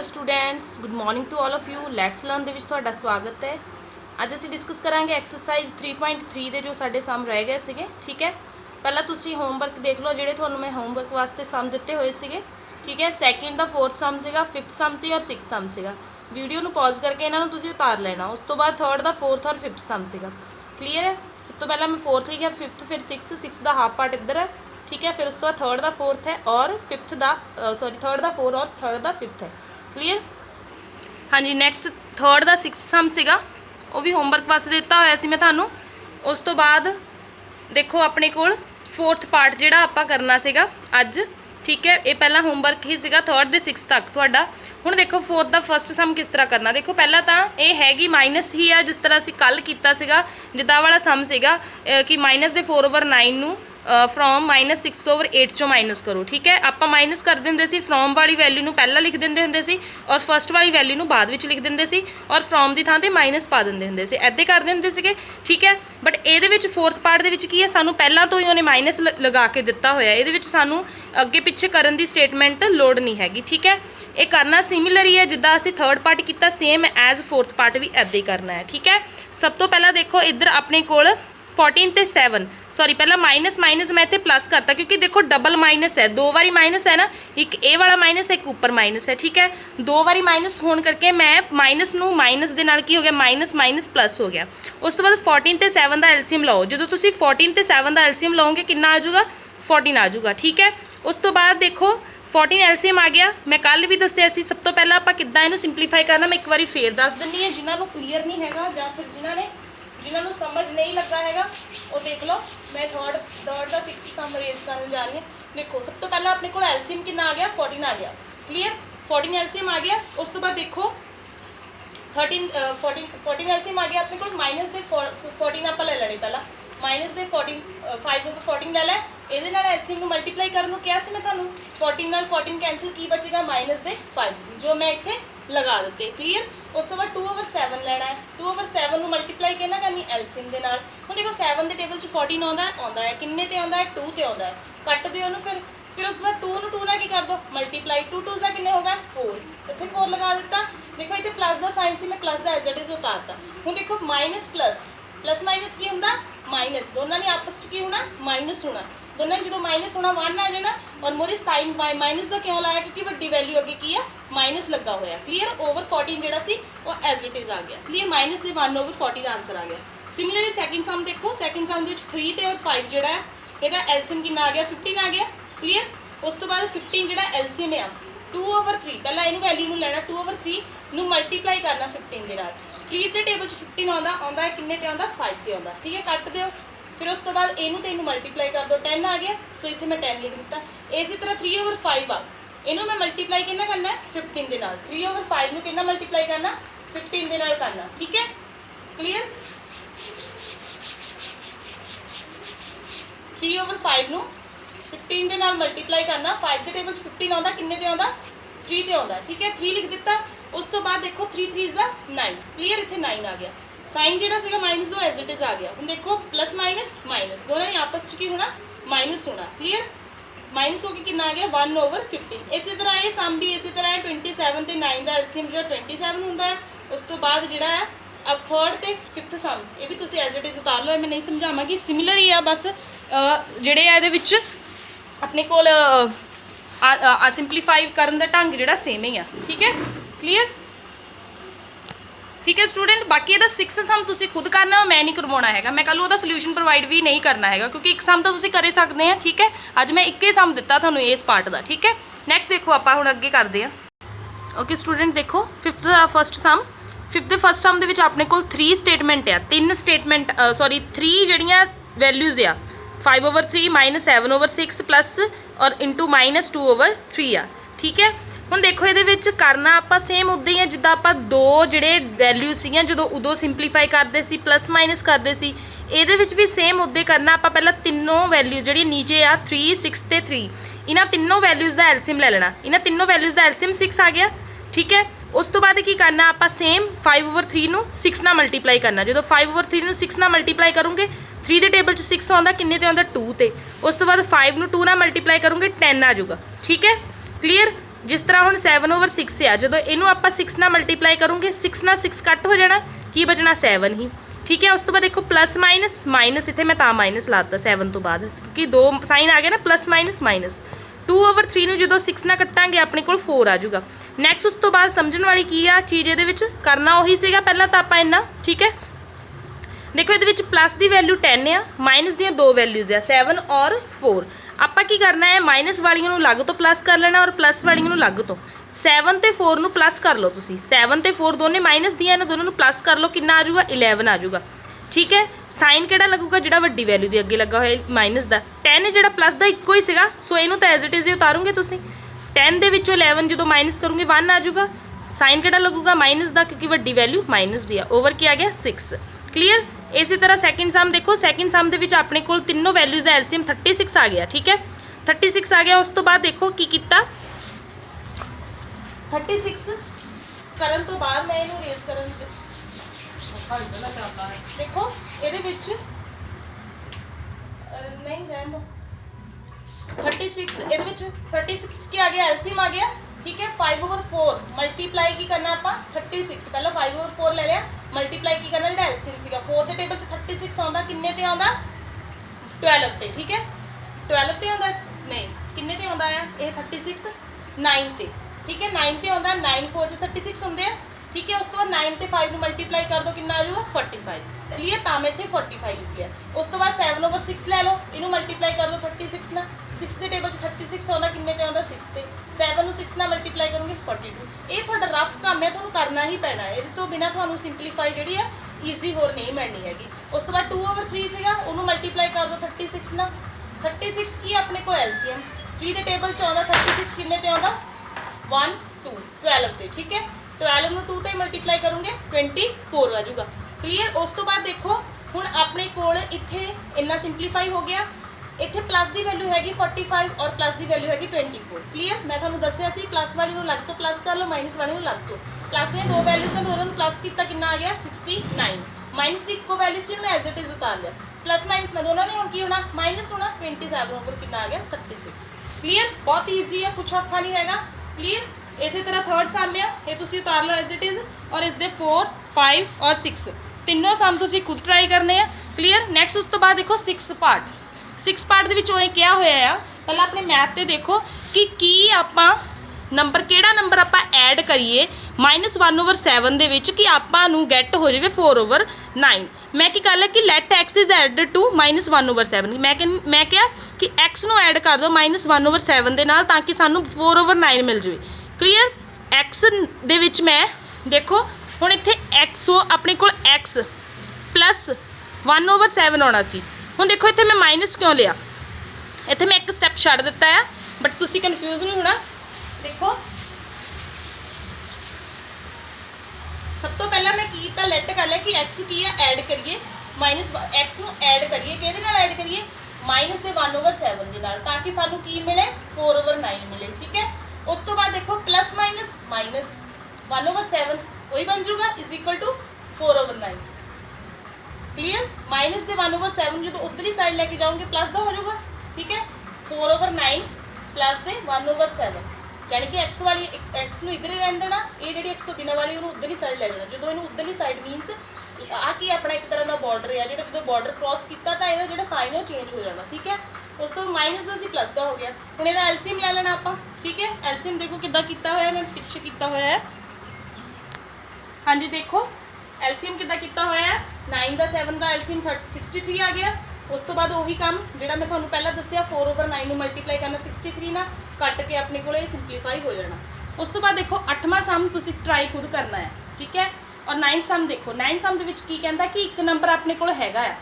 Hello students, good morning to all of you. Let's learn ਦੇ ਵਿੱਚ ਤੁਹਾਡਾ ਸਵਾਗਤ ਹੈ। ਅੱਜ ਅਸੀਂ ਡਿਸਕਸ ਕਰਾਂਗੇ ਐਕਸਰਸਾਈਜ਼ 3.3 ਦੇ ਜੋ ਸਾਡੇ ਸਮ ਰਹਿ ਗਏ ਸੀਗੇ। ਠੀਕ ਹੈ, ਪਹਿਲਾਂ ਤੁਸੀਂ ਹੋਮਵਰਕ ਦੇਖ ਲਓ ਜਿਹੜੇ ਤੁਹਾਨੂੰ ਮੈਂ ਹੋਮਵਰਕ ਵਾਸਤੇ ਸਮ ਦਿੱਤੇ ਹੋਏ ਸੀਗੇ। ਠੀਕ ਹੈ, ਸੈਕਿੰਡ ਦਾ ਫੋਰਥ ਸਮ ਸੀਗਾ, ਫਿਫਥ ਸਮ ਸੀ ਔਰ ਸਿਕਸਥ ਸਮ ਸੀਗਾ। ਵੀਡੀਓ ਨੂੰ ਪੌਜ਼ ਕਰਕੇ ਇਹਨਾਂ ਨੂੰ ਤੁਸੀਂ ਉਤਾਰ ਲੈਣਾ। ਉਸ ਤੋਂ ਬਾਅਦ ਥਰਡ ਦਾ ਫੋਰਥ ਔਰ ਫਿਫਥ ਸਮ ਸੀਗਾ। ਕਲੀਅਰ ਹੈ। ਸਭ ਤੋਂ ਪਹਿਲਾਂ ਮੈਂ ਫੋਰਥ ਲਿਖਿਆ, ਫਿਫਥ ਫਿਰ सिक्स ਦਾ हाफ पार्ट इधर है। ठीक है, फिर उस तो बाद थर्ड का फोर्थ है और फिफ्थ का थर्ड का फोर और थर्ड का फिफ्थ है। क्लीयर। हाँ जी, नैक्सट थर्ड का सिक्स सम सीगा, वो भी होमवर्क वास्ते दिता होया सी मैं तुहानू। उस तो बाद देखो अपने कोल फोर्थ पार्ट जिहड़ा आपां करना सीगा अज। ठीक है, ये पहला होमवर्क ही सीगा थर्ड दे सिक्स तक तुहाडा। हुण देखो फोर्थ का फस्ट सम किस तरह करना। देखो पहला तो ये हैगी माइनस ही है, जिस तरह असीं कल कीता सीगा, जिद्दां वाला सम सीगा कि माइनस दे 4/9 नूं फ्रॉम -6/8 चों माइनस करो। ठीक है, आप माइनस कर देंगे सी, फ्रॉम वाली वैल्यू नूं पहला लिख देंगे होंदे सी और फस्ट वाली वैल्यू नूं बाद विच लिख देंगे सी और फ्रॉम की थां ते माइनस पा देंगे होंदे सी, ऐदे कर देंगे सीगे। ठीक है, बट ये विच फोर्थ पार्ट दे विच की है, सानू पहला तो ही उन्हें माइनस लगा के दिता होया। ये विच सानू अगे पिछे करन दी स्टेटमेंट लोड़ नहीं हैगी। ठीक है, ये करना सिमिलर ही है जिद्दां असीं थर्ड पार्ट कीता, सेम एज फोर्थ पार्ट भी ऐदे ही करना है। ठीक है, सब तो पहला देखो इधर अपने कोल 14 ते 7 सॉरी पहला माइनस माइनस मैं इत्थे प्लस करता, क्योंकि देखो डबल माइनस है, दो बारी माइनस है ना, एक ए वाला माइनस है, एक ऊपर माइनस है। ठीक है, दो बारी माइनस होने करके मैं माइनस नूं माइनस दे नाल की हो गया, माइनस माइनस प्लस हो गया। उस तो बाद 14 ते 7 का एलसीएम लाओ। जो तुसीं 14 ते 7 का एलसीएम लाओगे कितना आ जाऊगा, 14 आ जाऊगा। ठीक है, उस तो बाद देखो 14 एलसीएम आ गया। मैं कल भी दस्सिया सी, सब तो पहला आपां किद्दां इहनूं सिंपलीफाई करना मैं एक बार फिर दस दिंदी हां। जिन्हां नूं क्लीयर नहीं हैगा जां फिर जिन्होंने समझ नहीं लगा हैगा वो देख लो। मैं थर्ड का सिक्स सम रेज करने जा रही हूँ। देखो सब तो पहला अपने को एलसीएम कितना आ गया, 14 आ गया। क्लियर, 14 एलसीएम आ गया। उस तो बाद देखो 14 एलसीएम आ गया अपने को। माइनस दे 14 आप ले लेने, पहला माइनस दे 14 5/14 ले लै। ये एलसीएम मल्टीप्लाई करने को क्या सी मैं तुहानू 14 कैंसिल की बचेगा माइनस दे 5 जो मैं इत्थे लगा देते। क्लीयर। उस तो बाद 2/7 लेना है। 2/7 मल्टीप्लाई कहना करनी एलसीएम के नाल। हुण देखो 7 के टेबल 14 आउंदा है किन्ने ते आउंदा है, 2 ते आउंदा है। कट दो उन्होंने फिर उस बाद 2 नूं 2 नाल की कर दो मल्टीप्लाई। 2 2 का किन्ने होगा 4, इत्थे 4 लगा दिता। देखो इत्थे प्लस का साइन सी, मैं प्लस का एज इट इज उतारता। हुण देखो माइनस प्लस माइनस की हुंदा माइनस, दोनों ने आपस में की होना माइनस होना। दोनों ने जो माइनस होना 1 आ जाना और मोरे साइन माइनस का क्यों लाया, क्योंकि वड्डी वैल्यू अगे की है माइनस लगा होया। क्लीयर, ओवर 14 जो सी वो एज इट इज आ गया। क्लीयर, माइनस दे 1/14 आंसर आ गया। सिमिलरली सैकेंड सम देखो, सैकेंड सम के 3 ते और 5 जो है ये एलसीएम कितना आ गया, 15 आ गया। क्लीयर, उस तो बाद 15 जो एलसीएम है 2/3, पहला इन वैल्यू लेना 2/3 मल्टीप्लाई करना 15 के नाल। 3 के टेबल 15 आउंदा है किन्ने ते आउंदा 5 ते आउंदा। ठीक है, कट दो। फिर उस तो बाद इनू तो इनू मल्टीप्लाई कर दो, 10 आ गया। सो इत्थे मैं 10 लिख दिता। इसी तरह 3/5 आ इनू मैं मल्टीप्लाई कितना करना है 15 के नाल। 3/5 नूं कितना मल्टीप्लाई करना 15 के नाल करना। ठीक है, क्लीयर। 3/5 नूं 15 के नाल मल्टीप्लाई करना। 5 के टेबल 15 आउंदा किन्ने ते आउंदा 3 ते आउंदा। ठीक है, 3 लिख दिता। उस तो बाद देखो 3 3 जा 9। क्लीयर, इत्थे 9 आ गया। साइन जो सीगा माइनस दो एज इट इज आ गया। हम देखो प्लस माइनस माइनस दोनों ने आपस में की होना माइनस होना। क्लीयर, माइनस होकर कितना आ गया 1/15। इसी तरह ये सम भी इसी तरह है 27 ते 9 का एलसीएम जो 27 होंदा है। उस तो बाद जिहड़ा है अब थर्ड ते फिफ्थ सम ये भी तुसीं एज इट इज उतार लो, मैं नहीं समझावांगी, सिमिलर ही है बस जिहड़े इहदे विच अपने कोल सिंपलीफाई करन दा ढंग जिहड़ा सेम ही है। ठीक है, क्लीयर। ठीक है स्टूडेंट, बाकी ਇਹਦਾ 6 सम ਤੁਸੀਂ खुद करना, मैं नहीं करवाना है। मैं कल ਉਹਦਾ सोल्यूशन प्रोवाइड भी नहीं करना है क्योंकि एक सम तो ਤੁਸੀਂ करे सकते हैं। ठीक है, अज मैं एक ही सम दिता ਤੁਹਾਨੂੰ इस पार्ट का। ठीक है, नैक्सट देखो आप हुण अगे करते हैं। ओके स्टूडेंट, देखो फिफ्थ का फस्ट सम। फिफ्थ के फस्ट सम के अपने को 3 स्टेटमेंट आ, 3 स्टेटमेंट सॉरी 3 जड़ियाँ वैल्यूज़ आ 5/3 -7/6 प्लस और इंटू -2/3 आ। ठीक है, ਹੁਣ देखो ये करना आप सेम उदा ही है जिदा आप दो जोड़े वैल्यू सी जो उदों सिंपलीफाई करते सी प्लस माइनस करते सी, ये भी सेम उदा करना। आप पहला तीनों वैल्यू जी नीचे आ 3 6 ते 3 इन्हों तीनों वैल्यूज़ का एलसीएम ले लेना। इन्होंने तीनों वैल्यूज़ का एलसीएम 6 आ गया। ठीक है, उस तो बाद की करना आप सेम 5/3 6 ना मल्टीप्लाई करना। जो 5/3 6 ना मल्टीप्लाई करोगे 3 के टेबल 6 आता किन्ने ते आंदा 2 ते। उस तो बाद 5 2 ना मल्टीप्लाई करोगे 10 आ जाऊगा। ठीक है, क्लीयर। जिस तरह हुण 7/6 आ, जो इनू आप 6 नाल मल्टीप्लाई करोगे 6 नाल 6 कट हो जाना, की बचना 7 ही। ठीक है, उस तो बाद देखो प्लस माइनस माइनस, इत्थे मैं तां माइनस लाता 7 तो बाद क्योंकि 2 साइन आ गया ना, प्लस माइनस माइनस। 2/3 नूं जो 6 नाल कट्टांगे अपने कोल 4 आ जाऊगा। नैक्सट उस तो बाद समझण वाली की आ चीज़, ये विच करना उही सीगा पहला तो आपां इन्ना। ठीक है, देखो ये प्लस की वैल्यू 10 आ, माइनस दियाँ 2 वैल्यूज़ आ 7 और 4। आपां की करना है, माइनस वालियां नूं अलग तो प्लस कर लेना और प्लस वालियां नूं अलग तो। 7 ते 4 नूं प्लस कर लो तुसीं, 7 ते 4 दोनों माइनस दियां, इन्हां दोनों नूं प्लस कर लो, कितना आ जाऊगा 11 आ जाऊगा। ठीक है, साइन किहड़ा लगूगा, जिहड़ा वड्डी वैल्यू दे अगे लगा होया माइनस दा। 10 जिहड़ा प्लस दा इक्को ही सीगा, सो इहनूं तां एज इट इज़ ही उतारोगे तुसीं। 10 दे विचों 11 जो माइनस करूँगी 1 आ जाऊगा। साइन किहड़ा लगूगा माइनस दा, क्योंकि वड्डी वैल्यू माइनस दी आ। ओवर की आ गया 6। क्लीयर। इसी तरह सैकेंड सम देखो, सैकेंड सम दे विच अपने कोल तीनों वैल्यूज़ है, एलसीएम 36 आ गया। ठीक है, 36 आ गया। उस तो बाद देखो की कीता, 36 करन तो बाद मैं इहनूं रेस करन देखो इहदे विच नहीं रहन दो 36 इहदे विच 36 की आ गया, एलसीएम आ गया। ठीक है, 5/4 मल्टीप्लाई की करना आपां 36, पहला 5/4 ले लिया, मल्टीप्लाई की करना जिहड़ा एलसीएम सीगा 4 दे टेबल च 36 आउंदा, किन्ने ते आउंदा 12 ते। ठीक है, 12 ते आउंदा नहीं, किन्ने ते आउंदा है ये 36 9 ते। ठीक है, 9 ते आउंदा, 9 4 च 36 हुंदे आ। ठीक है, उस तो बाद 9 ते 5 मल्टीप्लाई कर दो, कितना आ जाऊगा 45। क्लीयर, तां मैं इत्थे 45 लिखी है। उस तो बाद 7/6 ले लो, इनू मल्टीप्लाई कर दो 36 ना, 6 के टेबल 36 आउंदा, किन्ने ते आउंदा 6 ते। 7 नूं 6 नाल मल्टीप्लाई करूँगी 42। ये तुहाडा रफ काम है, तुहानूं करना ही पैना है, इहदे तो बिना तुहानूं सिंपलीफाई जिहड़ी है ईजी होर नहीं मिलनी हैगी। उस तो बाद 2/3 सीगा, उहनूं मल्टीप्लाई कर दो 36 नाल। 36 की अपने को एलसीएम 3 के टेबल च आउंदा, 36 किन्ने ते आउंदा 1 2 12 ते। ठीक है, 12 नूं 2 ते मल्टीप्लाई करूँगे 24 आ जाऊगा। क्लीयर। उस तो बाद देखो हुण अपने कोल इत्थे इन्ना सिंपलीफाई हो गया, इत्थे प्लस की वैल्यू हैगी 45 और प्लस की वैल्यू हैगी 24। क्लीयर, मैं तुहानूं दस्सिया सी प्लस वाली नूं अलग तो प्लस कर लो, माइनस वाली नूं अलग तो। प्लस दी 2 वैल्यूज़ ने दोनों प्लस किया, कितना आ गया 69। माइनस की इक्को वैल्यू से मैं एज इट इज उतार लिया, प्लस माइनस में दोनों ने हुण की होना माइनस होना, 27 ऊपर कितना आ गया 36। क्लीयर, बहुत ईजी है, कुछ औखा नहीं हैगा। क्लीयर। इसी तरह थर्ड सम है, ये तुसीं उतार लो एज इट इज़, और इसके 4 5 और 6 तीनों सम तुसीं खुद ट्राई करने हैं। क्लीयर। नैक्सट उस तो बाद देखो 6 पार्ट, 6 पार्ट दे विच उहने क्या होया आ, पहला अपने मैथ ते देखो कि आपां नंबर किहड़ा नंबर आपां ऐड करिए -1/7 दे विच कि आपां नूं गैट हो जाए 4/9। मैं की कर लिया कि let x is added to -1/7। मैं क्या कि एक्स नूं ऐड कर दो -1/7 दे नाल, ताकि सानूं 4/9 मिल जाए। क्लीयर। एक्स दे विच मैं देखो हुण इत्थे एक्स हो अपने कोल एक्स प्लस 1/7 आना सी। हुण देखो इत्थे मैं माइनस क्यों लिया, इत्थे मैं एक स्टैप छड्ड दिता है, बट तुसीं कन्फ्यूज नहीं होना। देखो सब तो पहला मैं कीता लैट कर लिया कि एक्स की है ऐड करिए, माइनस एक्स नूं ऐड करिए, किहदे नाल ऐड करिए माइनस दे 1/7 दे नाल, ताकि सानूं की मिले 4/9 मिले। ठीक है। उस तो बाद देखो प्लस माइनस माइनस 1/7 वही बन जाऊगा is equal to 4/9। Clear. Minus दे 1/7 जो उधरली साइड लेके जाऊंगे प्लस का हो जाऊगा। ठीक है, 4/9 प्लस दे 1/7, यानी कि एक्स वाली एक्स नूं इधर ही रहन देना, ये जी एक्स तो बिना वाली उन्होंने उधरली साइड ले जाना। जो इन्हू उधरली साइड मीनस आ कि अपना एक तरह का बॉर्डर है, जो जो बॉर्डर क्रॉस किया तो यह जो साइन है चेंज हो जाना। ठीक है, उस तो माइनस का प्लस का हो गया। हुण इहदा एलसीएम ले लेना आप। ठीक है, एलसीएम देखो किद्दां कीता होया, मैं पिछे कीता होया है। हाँ जी, देखो एलसीएम किद्दां कीता होया है, 9 का 7 का एलसीएम 63 आ गया। उस तो बाद वही काम जिहड़ा मैं तुहानूं पहला दस्सिया 4/9 नूं मल्टीप्लाई करना 63 ना कट के अपने को सिंपलीफाई हो जाना। उस तो बाद देखो 8वां सम तुसीं ट्राई खुद करना है। ठीक है, और 9th सम देखो 9th सम दे विच की कहंदा कि एक नंबर अपने को हैगा है,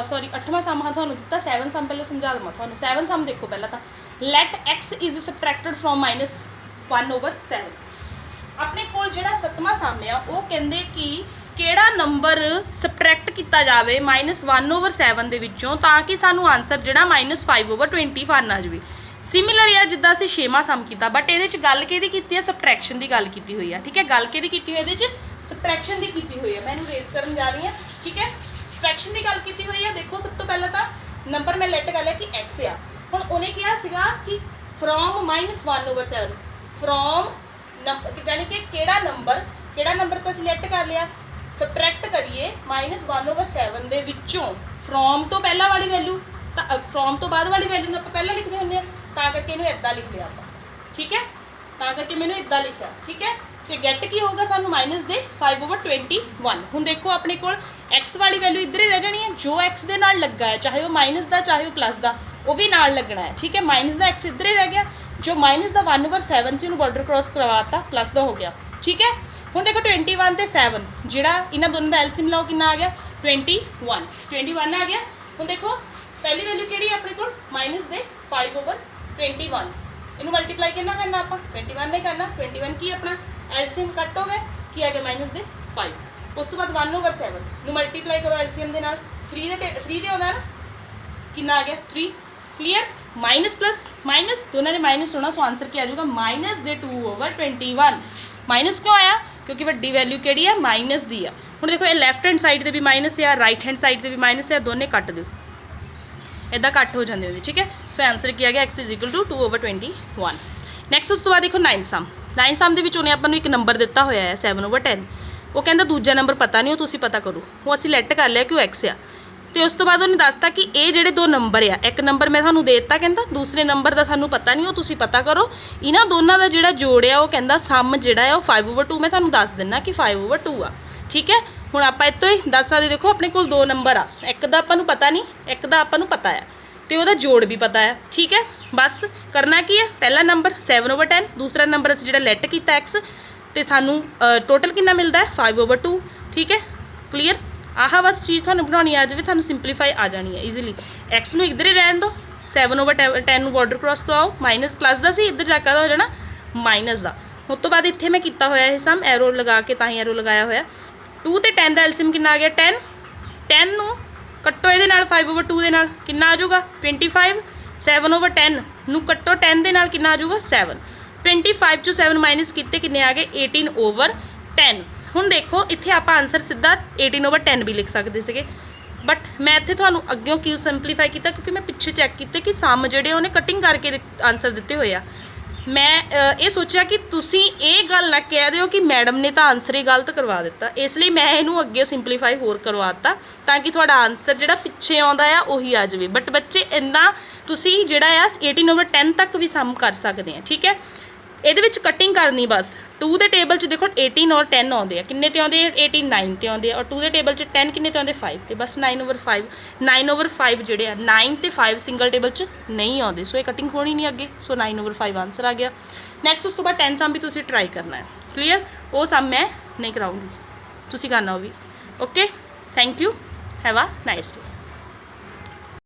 सॉरी 8वां सम हाँ तुहानूं दित्ता, 7 सम पहले समझा देवां तुहानूं। 7 सम देखो पहला तो let x is subtracted from -1/7। अपने कोल जिहड़ा 7वां सम आ वो कहंदे कि किहड़ा नंबर सबट्रैक्ट किया जाए -1/7 दे विचों, ताकि सानूं आंसर जिहड़ा -5/21 आ जाए। सिमिलर है जिद्दां असीं 6वां सम किया, बट ये गल किहदी कीती है, सबट्रैक्शन की गल की हुई है। ठीक है, गल किहदी कीती हुई है, सबट्रैक्शन की कीती हुई है। मैं इहनूं रेज करन जा रही हूँ। ठीक है, सबट्रैक्शन की गल की हुई है। देखो सब तो पहले तो नंबर मैं लैट कर लिया कि एक्स आ, हुण उहने कहा सीगा कि फ्रॉम -1/7 फ्रॉम यानी कि केड़ा नंबर तो सिलेक्ट कर लिया, सबट्रैक्ट करिए -1/7 दे विचों फ्रॉम तो पहला वाली वैल्यू, फ्रॉम तो बाद वाली वैल्यू आप पहला लिखते होंगे, तां करके इन्हूं इदां लिख लिया आपां, ठीक है, तां करके मैंने इदां लिखा, ठीक है। तो गैट की होगा सानू -5/21। हुण देखो अपने कोल एक्स वाली वैल्यू इधर ही रह जानी है, जो एक्स दे नाल लगा है, चाहे वो माइनस का चाहे वो प्लस का, वो भी नाल लगना है, ठीक है। माइनस का एक्स इधर ही रह गया, जो माइनस का 1/7 से उन्होंने बॉर्डर क्रॉस करवाता, प्लस का हो गया, ठीक है। हुण देखो 21 ते 7 जिहड़ा इन्हां दोनों का एलसीएम लाओ कितना आ गया 21 आ गया। हुण देखो पहली वैल्यू किहड़ी अपने कोल माइनस दे 5/21, इनू मल्टीप्लाई कितना करना आप 21 ने करना, 21 की अपना एलसीएम कट हो गया कि आ गया -5, उस तो बाद 1/7 मल्टीप्लाई करो एलसीएम के नाल 3 दे होना ना कितना आ गया 3, क्लीयर। माइनस प्लस माइनस दोनों ने माइनस होना, सो आंसर क्या आ जाएगा -2/21। माइनस क्यों आया क्योंकि वड्डी वैल्यू किहड़ी है माइनस दी है। हुण देखो ये लैफ्ट हैंड साइड से भी माइनस है, राइट हैंड साइड से भी माइनस है, दोनों कट दो इदा कट हो जाते हैं, ठीक है। सो आंसर क्या गया x = 2/21। नैक्सट उस तो बाद देखो 9 सम के उन्हें आपको एक नंबर दिता हुआ है 7/10, वो कहता दूजा नंबर पता नहीं, वो तुसी पता करो, वो असीं लैट कर लिया कि वो x आ। तो उस तो बाद उन्हें दसता कि ये जोड़े 2 नंबर आ, एक नंबर मैं थानू दे दिता, कहता दूसरे नंबर का सानू पता नहीं, वो तुसी पता करो, इन्हां दोनों का जोड़ा जोड़ आ, वो कहता सम जोड़ा है वो 5/2, मैं थानू दस दिना कि 5/2 आ, ठीक है। हुण आपां इत्थों ही दस सकदे, देखो अपने कोल 2 नंबर आ, एक दा आपां नू पता नहीं, एक दा आपां नू पता है, तो वह जोड़ भी पता है, ठीक है। बस करना की है, पहला नंबर 7/10, दूसरा नंबर असीं जिहड़ा लैट किया x, तो सानू टोटल कितना मिलता है 5/2, ठीक है, क्लीयर। आह बस चीज़ थानू बनानी आ जाए, थानू सिंपलीफाई आ जानी है ईजीली। एक्स नू इधर ही रहन दो, 7/10 बॉर्डर क्रॉस करवाओ, माइनस प्लस का सी इधर जाकर हो जाना माइनस का। उस तो बाद इत्थे मैं किया होया है सम एरो लगा के, तां ही एरो लगाया होया 2 ते 10 का एलसीएम कितना आ गया 10 नू कट्टो ये 5/2 के नाल कितना आ जाऊगा 25, 7/10 नू कट्टो 10 के नाल कितना आ जाऊगा 7, 25 चो 7 माइनस किते किन्ने आ गए 18/10। हुण देखो इत्थे आपां आंसर सीधा 18/10 भी लिख सकते थे, बट मैं इत्थे तुहानू अग्गों क्यों सिंपलीफाई किया क्योंकि मैं पिछे चैक किए कि सम जिहड़े उन्हें कटिंग करके आंसर दिते हुए आ। मैं ये सोचा कि तुसी ये गल ना कह दिओ कि मैडम ने तो आंसर ही गलत करवा दिता, इसलिए मैं इनू अगे सिंपलीफाई होर करवाता ताकि तुहाडा आंसर जिहड़ा पिछे आउंदा आ उही आ जाए। बट बच्चे इन्ना तुसी जिहड़ा आ 18/10 तक भी सम कर सकते हैं, ठीक है। ये कटिंग करनी बस 2 के टेबल च देखो 18 और 10 आते हैं, किन्ने ते आते 18 9 ते आते हैं, और 2 के टेबल च 10 किन्ने ते आते 5, तो बस 9/5 9/5 जोड़े 9 ते 5 सिंगल टेबल च नहीं आते, सो ये कटिंग होनी नहीं अगे, सो 9/5 आंसर आ गया। नैक्सट उस तो बाद 10 सम भी तुसी ट्राई करना है, क्लीयर। वो सम मैं नहीं कराऊँगी, तुसी करना वो भी, okay. Thank you, have a nice day.